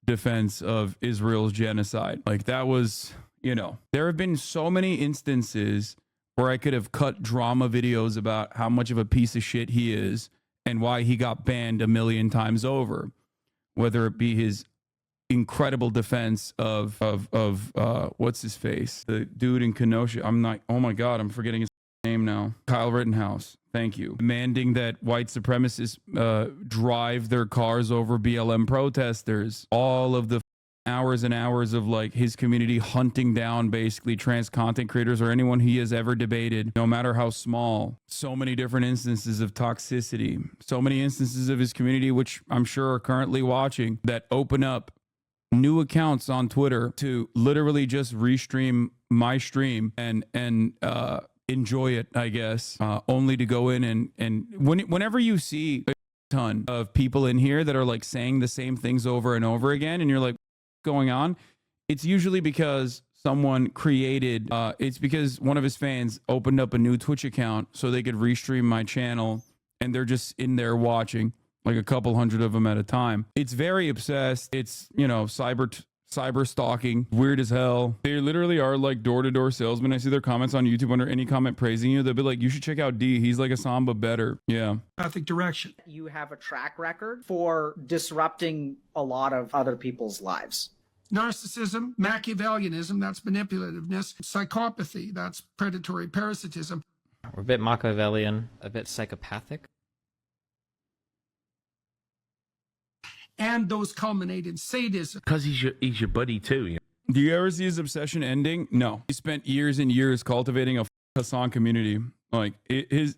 defense of Israel's genocide. Like, that was, you know, there have been so many instances where I could have cut drama videos about how much of a piece of shit he is and why he got banned 1 million times over. whether it be his incredible defense of what's his face, the dude in Kenosha. I'm not. Oh my God, I'm forgetting his name now. Kyle Rittenhouse. Thank you. Demanding that white supremacists drive their cars over BLM protesters. All of the hours and hours of like his community hunting down basically trans content creators or anyone he has ever debated, no matter how small. So many different instances of toxicity. So many instances of his community, which I'm sure are currently watching, that open up new accounts on Twitter to literally just restream my stream and enjoy it, I guess, only to go in and whenever you see a ton of people in here that are like saying the same things over and over again, and you're like, what's going on? It's usually because someone created, it's because one of his fans opened up a new Twitch account so they could restream my channel, and they're just in there watching, like a couple hundred of them at a time. It's very obsessed. It's, you know, cyber stalking, weird as hell. They literally are like door-to-door salesmen. I see their comments on YouTube under any comment praising you. They'll be like, you should check out D. He's like a Samba better. Yeah. Psychopathic direction. You have a track record for disrupting a lot of other people's lives. Narcissism, Machiavellianism, that's manipulativeness. Psychopathy, that's predatory parasitism. We're a bit Machiavellian, a bit psychopathic. And those culminate in sadism. Because he's your buddy too. You know? Do you ever see his obsession ending? No. He spent years and years cultivating a Hassan community. Like,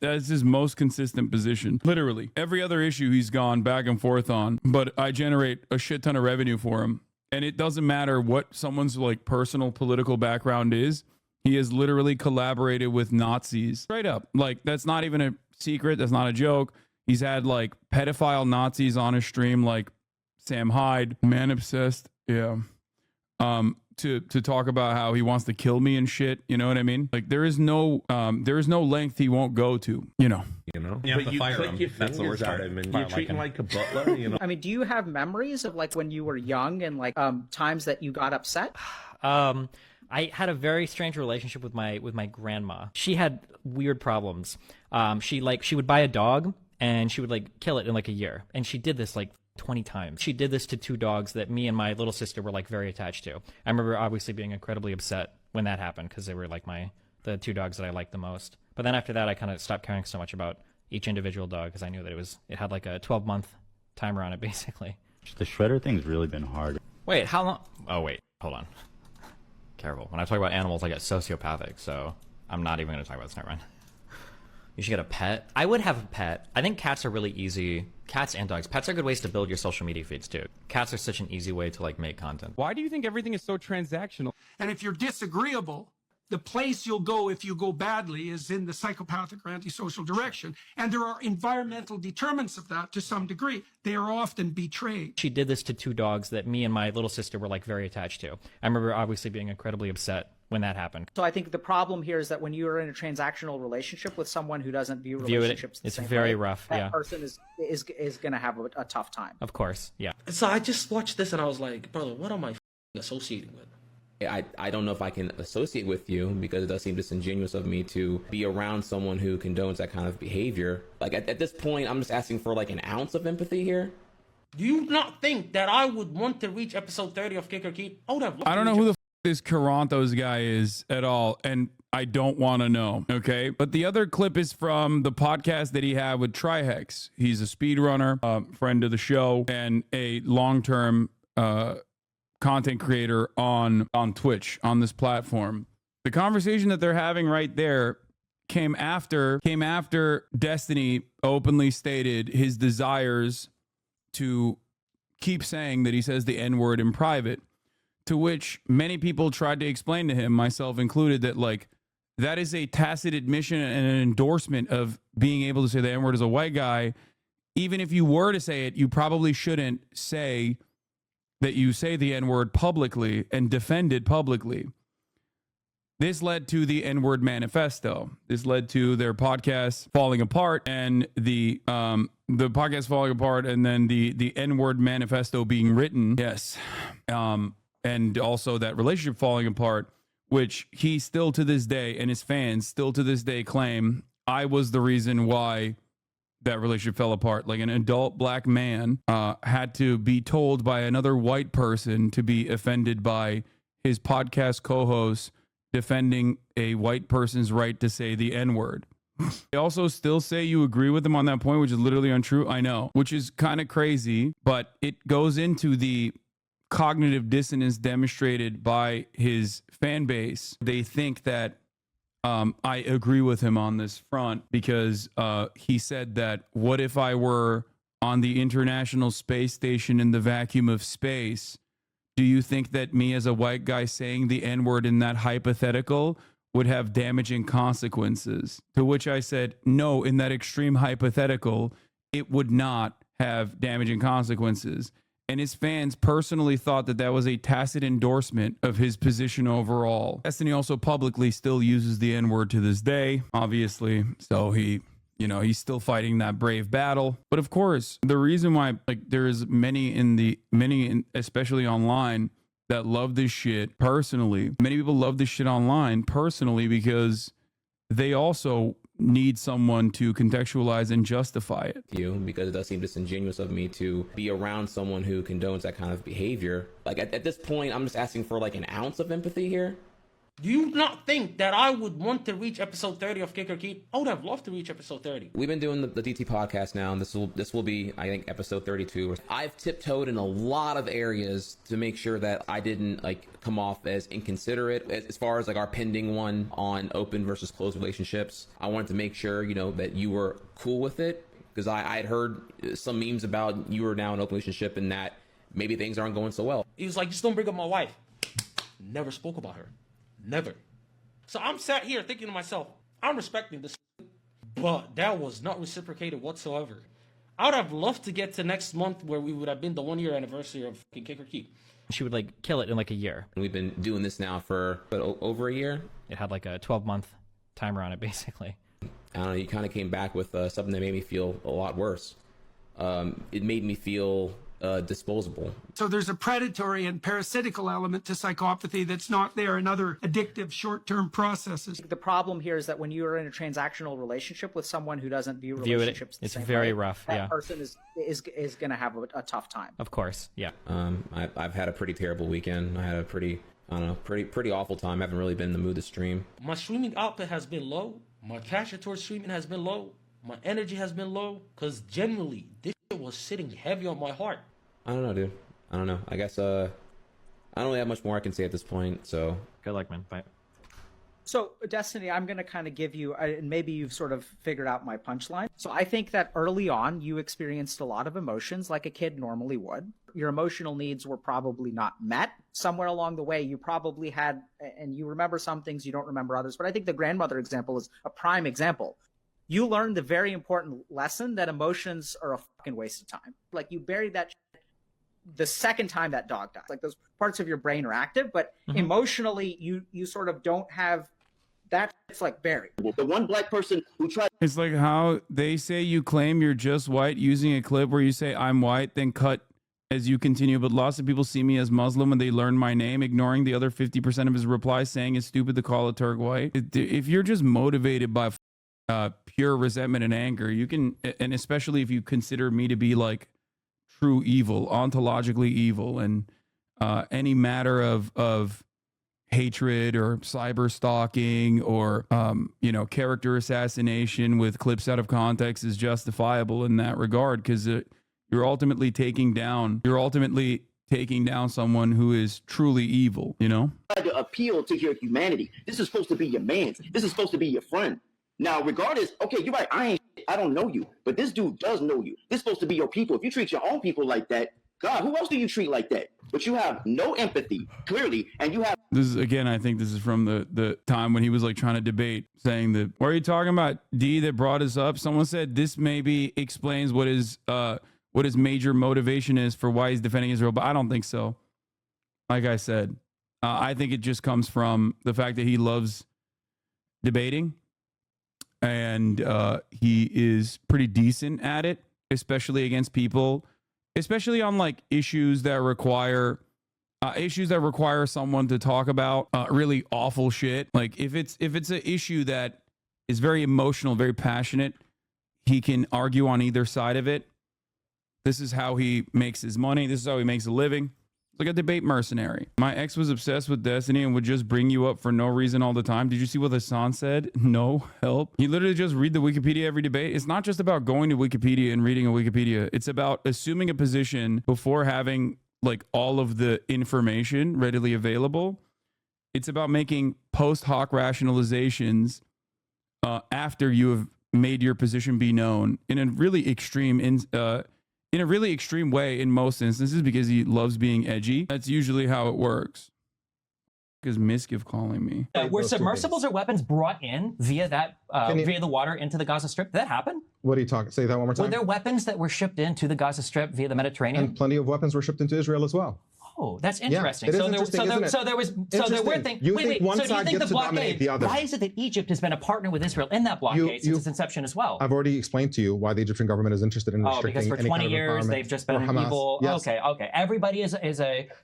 that's his most consistent position. Literally. Every other issue he's gone back and forth on, but I generate a shit ton of revenue for him. And it doesn't matter what someone's like personal political background is. He has literally collaborated with Nazis. Straight up. Like, that's not even a secret. That's not a joke. He's had like pedophile Nazis on his stream, like Sam Hyde, man obsessed, yeah. To talk about how he wants to kill me and shit, you know what I mean? Like there is no length he won't go to, you know. But you click your fingers at him and you treat him like a butler, you know. I mean, do you have memories of like when you were young and like times that you got upset? I had a very strange relationship with my grandma. She had weird problems. She would buy a dog and she would like kill it in like a year, and she did this like 20 times. She did this to 2 dogs that me and my little sister were like very attached to. I remember obviously being incredibly upset when that happened because they were like the 2 dogs that I liked the most. But then after that, I kind of stopped caring so much about each individual dog because I knew that it had like a 12-month timer on it basically. The shredder thing's really been hard. Wait, how long? Oh wait, hold on. Careful. When I talk about animals, I get sociopathic, so I'm not even going to talk about this. Never mind. You should get a pet. I would have a pet. I think cats are really easy. Cats and dogs. Pets are good ways to build your social media feeds too. Cats are such an easy way to like make content. Why do you think everything is so transactional? And if you're disagreeable, the place you'll go if you go badly is in the psychopathic or antisocial direction. And there are environmental determinants of that to some degree. They are often betrayed. She did this to 2 dogs that me and my little sister were like very attached to. I remember obviously being incredibly upset when that happened. So I think the problem here is that when you are in a transactional relationship with someone who doesn't view relationships the it's same very way, rough. that Yeah, person is going to have a tough time. of course. Yeah. So I just watched this and I was like, brother, what am I associating with? I don't know if I can associate with you because it does seem disingenuous of me to be around someone who condones that kind of behavior. Like at this point, I'm just asking for like an ounce of empathy here. Do you not think that I would want to reach episode 30 of Kick or Keep? I would have. I don't know who the this Caranthos guy is at all, and I don't want to know, okay? But the other clip is from the podcast that he had with Trihex. He's a speedrunner, friend of the show, and a long-term content creator on Twitch, on this platform. The conversation that they're having right there came after Destiny openly stated his desires to keep saying that he says the N-word in private, to which many people tried to explain to him, myself included, that like that is a tacit admission and an endorsement of being able to say the N-word as a white guy. Even if you were to say it, you probably shouldn't say that you say the N-word publicly and defend it publicly. This led to the N-word manifesto. This led to their podcast falling apart and the podcast falling apart and then the N-word manifesto being written. Yes. And also that relationship falling apart, which he still to this day and his fans still to this day claim I was the reason why that relationship fell apart. Like an adult black man had to be told by another white person to be offended by his podcast co-host defending a white person's right to say the N-word. They also still say you agree with them on that point, which is literally untrue. I know, which is kind of crazy, but it goes into the cognitive dissonance demonstrated by his fan base. They think that I agree with him on this front because he said that what if I were on the International Space Station in the vacuum of space? Do you think that me as a white guy saying the N-word in that hypothetical would have damaging consequences? To which I said, no, in that extreme hypothetical, it would not have damaging consequences. And his fans personally thought that that was a tacit endorsement of his position overall. Destiny also publicly still uses the N-word to this day, obviously. So he's still fighting that brave battle. But of course, the reason why there is many, especially online, that love this shit personally. Many people love this shit online personally because they also need someone to contextualize and justify it. Because it does seem disingenuous of me to be around someone who condones that kind of behavior. Like at this point, I'm just asking for like an ounce of empathy here. Do you not think that I would want to reach episode 30 of Kick or Keep? I would have loved to reach episode 30. We've been doing the DT podcast now, and this will be, I think, episode 32. I've tiptoed in a lot of areas to make sure that I didn't come off as inconsiderate. As far as our pending one on open versus closed relationships, I wanted to make sure, that you were cool with it, because I had heard some memes about you were now in an open relationship and that maybe things aren't going so well. He was like, just don't bring up my wife. Never spoke about her. Never. So I'm sat here thinking to myself, I'm respecting this, but that was not reciprocated whatsoever. I would have loved to get to next month where we would have been the 1 year anniversary of Kick or Keep. She would kill it in a year. We've been doing this now for over a year. It had a 12-month timer on it, basically. I don't know, you kind of came back with something that made me feel a lot worse. It made me feel disposable. So there's a predatory and parasitical element to psychopathy that's not there in other addictive short-term processes. The problem here is that when you are in a transactional relationship with someone who doesn't view relationships it's the same very way, rough. that person is going to have a tough time. Of course, yeah. I've had a pretty terrible weekend. I had a pretty awful time. I haven't really been in the mood to stream. My streaming output has been low. My passion towards streaming has been low. My energy has been low because generally this shit was sitting heavy on my heart. I don't know, dude. I don't know. I guess I don't really have much more I can say at this point. So good luck, man. Bye. So Destiny, I'm going to kind of give you, and maybe you've sort of figured out my punchline. So I think that early on you experienced a lot of emotions like a kid normally would. Your emotional needs were probably not met. Somewhere along the way you probably had, and you remember some things, you don't remember others. But I think the grandmother example is a prime example. You learned the very important lesson that emotions are a fucking waste of time. You buried that the second time that dog died. Those parts of your brain are active, but emotionally you sort of don't have that. It's buried. The one black person who tried. It's like how they say you claim you're just white using a clip where you say I'm white, then cut as you continue. But lots of people see me as Muslim when they learn my name, ignoring the other 50% of his replies saying it's stupid to call a Turk white. If you're just motivated by pure resentment and anger, you can, and especially if you consider me to be true evil, ontologically evil, and any matter of hatred or cyber stalking or character assassination with clips out of context is justifiable in that regard, because you're ultimately taking down someone who is truly evil. Tried to appeal to your humanity. This is supposed to be your man's. This is supposed to be your friend. Now, regardless, okay, you're right. I don't know you, but this dude does know you. This is supposed to be your people. If you treat your own people like that, God, who else do you treat like that? But you have no empathy, clearly, and you have. This is, again, I think this is from the time when he was trying to debate, saying that, what are you talking about, D, that brought us up? Someone said this maybe explains what his major motivation is for why he's defending Israel, but I don't think so. Like I said, I think it just comes from the fact that he loves debating. And he is pretty decent at it, especially against people, especially on issues that require someone to talk about really awful shit. If it's an issue that is very emotional, very passionate, he can argue on either side of it. This is how he makes his money. This is how he makes a living. Like a debate mercenary. My ex was obsessed with Destiny and would just bring you up for no reason all the time. Did you see what Hasan said? No help. You literally just read the Wikipedia every debate. It's not just about going to Wikipedia and reading a Wikipedia. It's about assuming a position before having like all of the information readily available. It's about making post hoc rationalizations after you have made your position be known in a really extreme way in most instances because he loves being edgy. That's usually how it works. Because Miskiv calling me. Were submersibles or weapons brought in via that via the water into the Gaza Strip? Did that happen? What are you talking? Say that one more time. Were there weapons that were shipped into the Gaza Strip via the Mediterranean? And plenty of weapons were shipped into Israel as well. Oh, that's interesting. Yeah, So there were things. You Wait, think one so do you side think gets the to dominate blockade? the other? Why is it that Egypt has been a partner with Israel in that blockade since its inception as well? I've already explained to you why the Egyptian government is interested in restricting because for any 20 kind of years they've just been Hamas. evil. Yes. Okay. Everybody is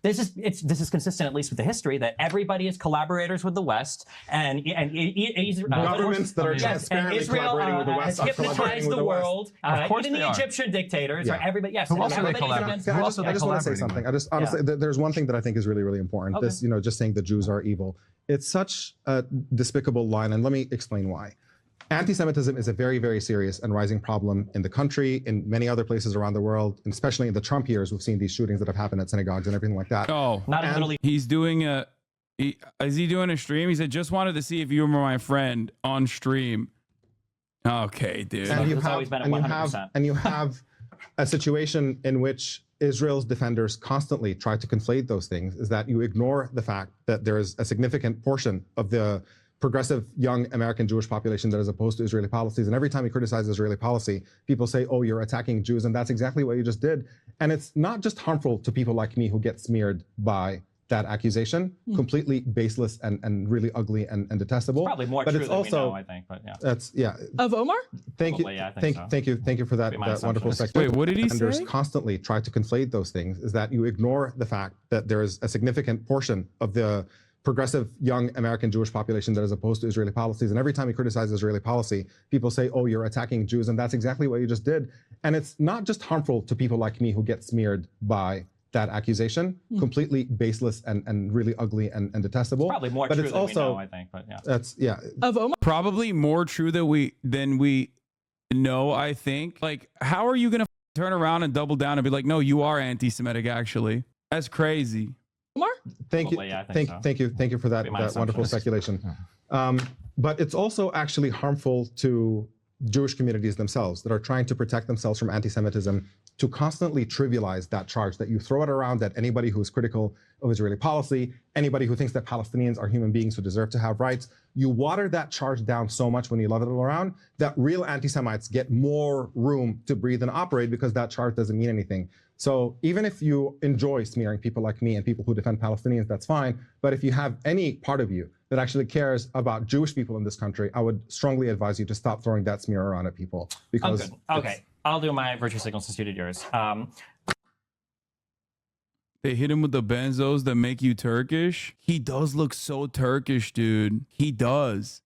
this is consistent at least with the history that everybody is collaborators with the West and governments that are transparently collaborating with the West has hypnotized the world. Even the Egyptian dictators or everybody. Yes, I just want to say something. I just honestly, there's one thing that I think is really, really important. This, just saying the Jews are evil. It's such a despicable line, and let me explain why. Anti-Semitism is a very, very serious and rising problem in the country, in many other places around the world, and especially in the Trump years. We've seen these shootings that have happened at synagogues and everything like that. Oh, not in the Middle East. He's doing is he doing a stream? He said, just wanted to see if you were my friend on stream. Okay, dude. And you have a situation in which Israel's defenders constantly try to conflate those things, is that you ignore the fact that there is a significant portion of the progressive young American Jewish population that is opposed to Israeli policies. And every time you criticize Israeli policy, people say, oh, you're attacking Jews. And that's exactly what you just did. And it's not just harmful to people like me who get smeared by that accusation, completely baseless and really ugly and detestable. It's probably more but true it's than also, we know, I think. But yeah. That's Of Omar? Thank you. Yeah, thank you for that wonderful section. Wait, what did he Defenders say? Constantly try to conflate those things, is that you ignore the fact that there is a significant portion of the progressive young American Jewish population that is opposed to Israeli policies. And every time you criticize Israeli policy, people say, oh, you're attacking Jews. And that's exactly what you just did. And it's not just harmful to people like me who get smeared by that accusation, completely baseless and really ugly and detestable. It's probably more but true it's than also, we know, I think. But yeah. That's, yeah. Of Omar? Probably more true than we know, I think. Like, how are you going to turn around and double down and be like, no, you are anti-Semitic, actually? That's crazy. Omar? Thank you for that wonderful speculation. But it's also actually harmful to Jewish communities themselves that are trying to protect themselves from anti-Semitism, to constantly trivialize that charge, that you throw it around at anybody who is critical of Israeli policy, anybody who thinks that Palestinians are human beings who deserve to have rights. You water that charge down so much when you love it around that real anti-Semites get more room to breathe and operate, because that charge doesn't mean anything. So even if you enjoy smearing people like me and people who defend Palestinians, that's fine. But if you have any part of you that actually cares about Jewish people in this country, I would strongly advise you to stop throwing that smear around at people. Because okay, I'll do my virtue signal since you did yours. They hit him with the benzos that make you Turkish. He does look so Turkish, dude. He does.